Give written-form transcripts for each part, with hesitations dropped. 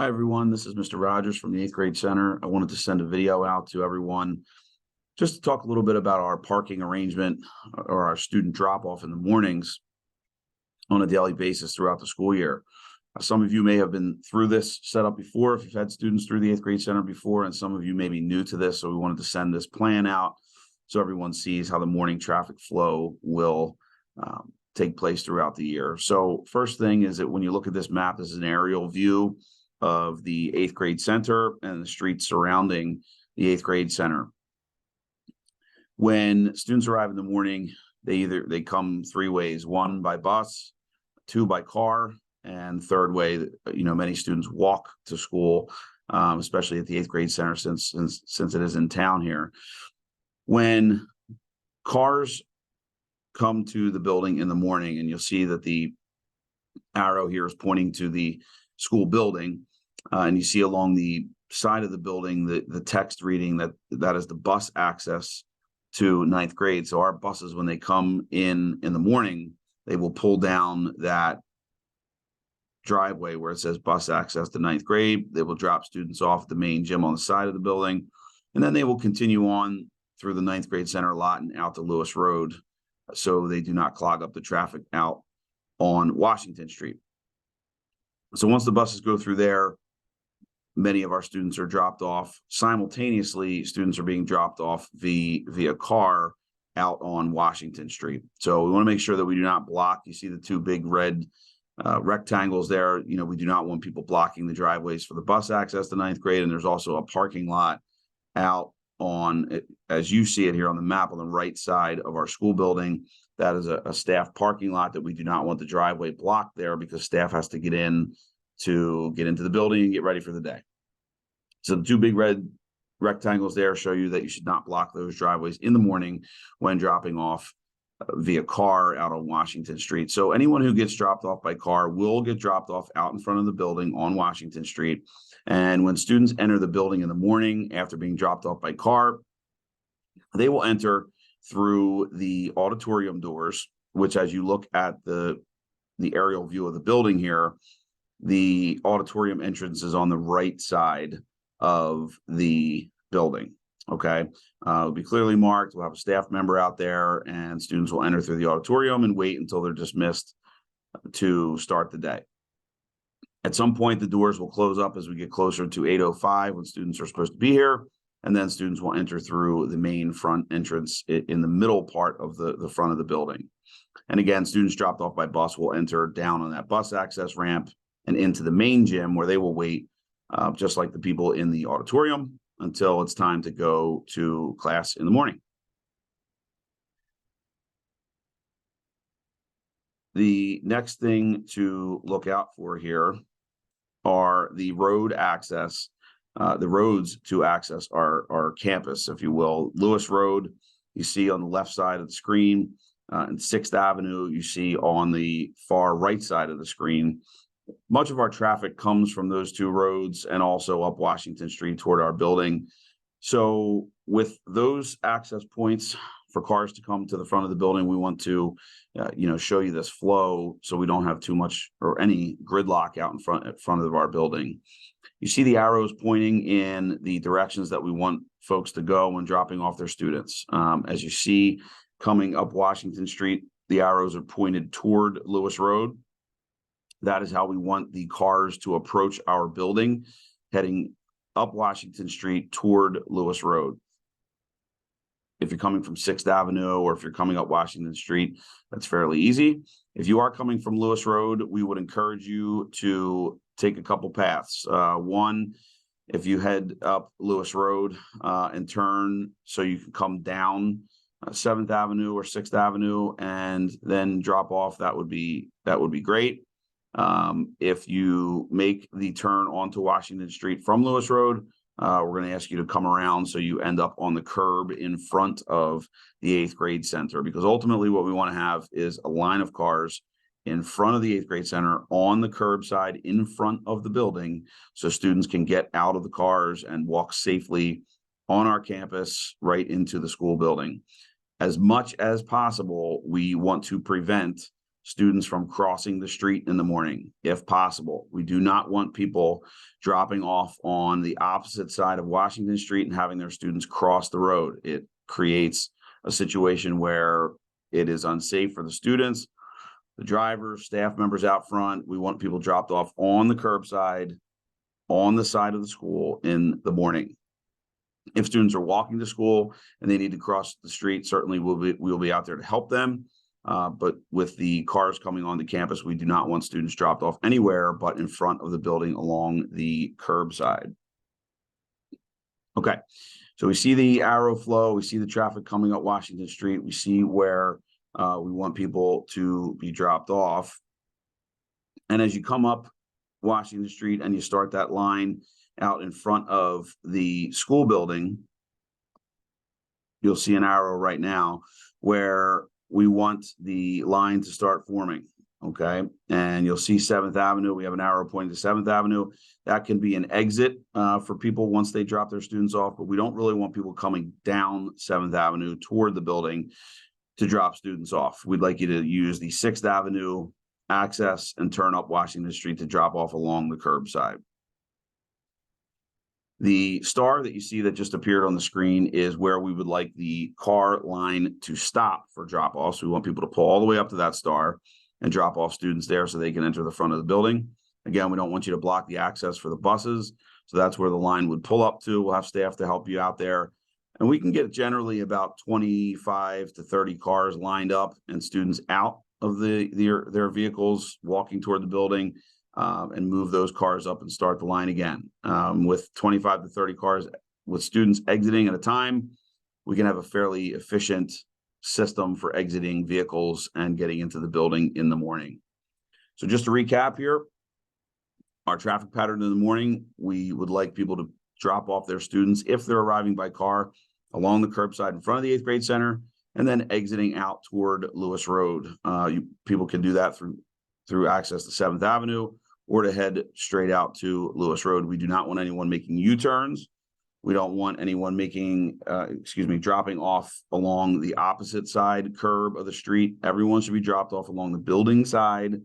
Hi, everyone. This is Mr. Rogers from the 8th Grade Center. I wanted to send a video out to everyone just to talk a little bit about our parking arrangement or our student drop-off in the mornings on a daily basis throughout the school year. Some of you may have been through this setup before if you've had students through the 8th Grade Center before, and some of you may be new to this, so we wanted to send this plan out so everyone sees how the morning traffic flow will take place throughout the year. So first thing is that when you look at this map, this is an aerial view of the 8th Grade Center and the streets surrounding the 8th Grade Center. When students arrive in the morning, they come three ways: one by bus, two by car, and third way, many students walk to school, especially at the 8th Grade Center since it is in town here. When cars come to the building in the morning, and you'll see that the arrow here is pointing to the school building, and you see along the side of the building the text reading that is the bus access to 9th grade. So our buses, when they come in the morning, they will pull down that driveway where it says bus access to 9th grade. They will drop students off at the main gym on the side of the building, and then they will continue on through the 9th Grade Center lot and out to Lewis Road, so they do not clog up the traffic out on Washington Street. So once the buses go through there, many of our students are dropped off. Simultaneously, students are being dropped off via car out on Washington Street. So we want to make sure that we do not block. You see the two big red rectangles there. We do not want people blocking the driveways for the bus access to 9th grade. And there's also a parking lot out on, as you see it here on the map, on the right side of our school building. That is a staff parking lot that we do not want the driveway blocked there, because staff has to get into the building and get ready for the day. So the two big red rectangles there show you that you should not block those driveways in the morning when dropping off via car out on Washington Street. So anyone who gets dropped off by car will get dropped off out in front of the building on Washington Street. And when students enter the building in the morning after being dropped off by car, they will enter through the auditorium doors, which, as you look at the aerial view of the building here, the auditorium entrance is on the right side of the building. Okay, it'll be clearly marked. We'll have a staff member out there, and students will enter through the auditorium and wait until they're dismissed to start the day. At some point, the doors will close up as we get closer to 8:05, when students are supposed to be here, and then students will enter through the main front entrance in the middle part of the front of the building. And again, students dropped off by bus will enter down on that bus access ramp and into the main gym, where they will wait just like the people in the auditorium until it's time to go to class in the morning. The next thing to look out for here are the road access, the roads to access our campus, if you will. Lewis Road, you see on the left side of the screen, and 6th Avenue, you see on the far right side of the screen. Much of our traffic comes from those two roads and also up Washington Street toward our building. So with those access points for cars to come to the front of the building, we want to, show you this flow so we don't have too much or any gridlock out in front of our building. You see the arrows pointing in the directions that we want folks to go when dropping off their students. As you see, coming up Washington Street, the arrows are pointed toward Lewis Road. That is how we want the cars to approach our building, heading up Washington Street toward Lewis Road. If you're coming from 6th Avenue or if you're coming up Washington Street, that's fairly easy. If you are coming from Lewis Road, we would encourage you to take a couple paths. One, if you head up Lewis Road and turn so you can come down 7th Avenue or 6th Avenue and then drop off, that would be great. If you make the turn onto Washington Street from Lewis Road, we're going to ask you to come around so you end up on the curb in front of the 8th Grade Center, because ultimately what we want to have is a line of cars in front of the 8th Grade Center on the curbside in front of the building, so students can get out of the cars and walk safely on our campus right into the school building. As much as possible, we want to prevent students from crossing the street in the morning, if possible. We do not want people dropping off on the opposite side of Washington Street and having their students cross the road. It creates a situation where it is unsafe for the students, the drivers, staff members out front. We want people dropped off on the curbside, on the side of the school in the morning. If students are walking to school and they need to cross the street, certainly we'll be out there to help them. But with the cars coming onto campus, we do not want students dropped off anywhere but in front of the building along the curbside. Okay, so we see the arrow flow, we see the traffic coming up Washington Street, we see where we want people to be dropped off. And as you come up Washington Street and you start that line out in front of the school building, you'll see an arrow right now where we want the line to start forming. Okay, and you'll see 7th Avenue. We have an arrow pointing to 7th Avenue. That can be an exit for people once they drop their students off, but we don't really want people coming down 7th Avenue toward the building to drop students off. We'd like you to use the 6th Avenue access and turn up Washington Street to drop off along the curbside. The star that you see that just appeared on the screen is where we would like the car line to stop for drop off. So we want people to pull all the way up to that star and drop off students there so they can enter the front of the building. Again, we don't want you to block the access for the buses. So that's where the line would pull up to. We'll have staff to help you out there. And we can get generally about 25 to 30 cars lined up and students out of their vehicles walking toward the building, and move those cars up and start the line again. With 25 to 30 cars with students exiting at a time, we can have a fairly efficient system for exiting vehicles and getting into the building in the morning. So just to recap here, our traffic pattern in the morning, we would like people to drop off their students if they're arriving by car along the curbside in front of the 8th grade center and then exiting out toward Lewis Road. People can do that through access to 7th Avenue or to head straight out to Lewis Road. We do not want anyone making U-turns. We don't want anyone dropping off along the opposite side curb of the street. Everyone should be dropped off along the building side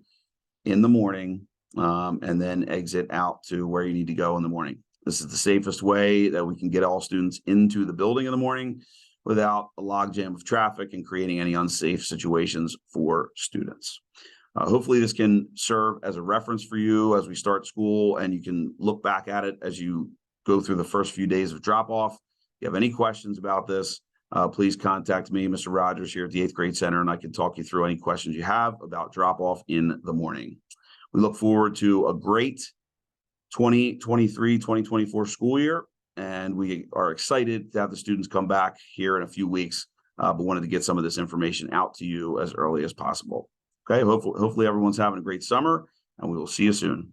in the morning, and then exit out to where you need to go in the morning. This is the safest way that we can get all students into the building in the morning without a logjam of traffic and creating any unsafe situations for students. Hopefully this can serve as a reference for you as we start school, and you can look back at it as you go through the first few days of drop-off. If you have any questions about this, please contact me, Mr. Rogers, here at the 8th Grade Center, and I can talk you through any questions you have about drop-off in the morning. We look forward to a great 2023-2024 school year, and we are excited to have the students come back here in a few weeks, but wanted to get some of this information out to you as early as possible. Okay, hopefully everyone's having a great summer, and we will see you soon.